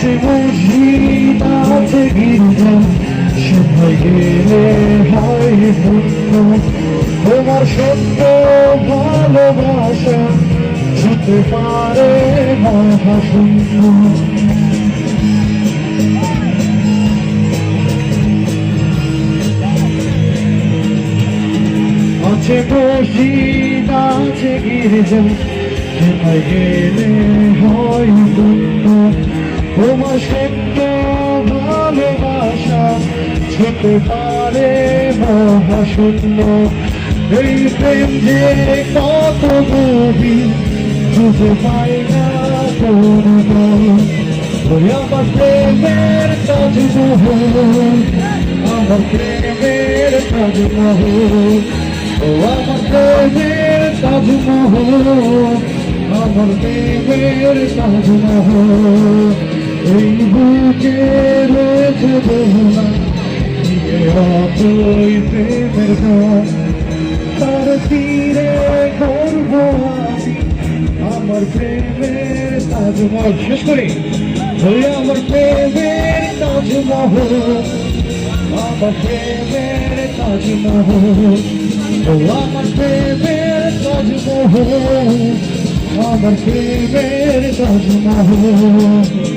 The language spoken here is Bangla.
আছে মসজিদ আছে গির্জা, সবাই গেলে হয় পুণ্য। তোমার সত্য ভালোবাসা হতে পারে মহাশূন্য। আছে মসজিদ আছে গির্জা, সেখানে গেলে হয় পুণ্য। তোমার সত্য ভালোবাসা হতে পারে মহাশূন্য। এই প্রেম যে কত গভীর খুঁজে পাই না কোনো। ওই আমার প্রেমের তাজমহল, আমার প্রেমের তাজমহল, ও আমার প্রেমের তাজমহল, আমার প্রেমের তাজমহল। এই বুকে রয়েছে দোলা, অতই প্রেমের গান, তার তীরে করব আমি আমার প্রেমের তাজমহল। শেষ করি, ওই আমার প্রেমের তাজমহল, আমার প্রেমের তাজমহল, ও আমার প্রেমের তাজমহল, আমার প্রেমের তাজমহল।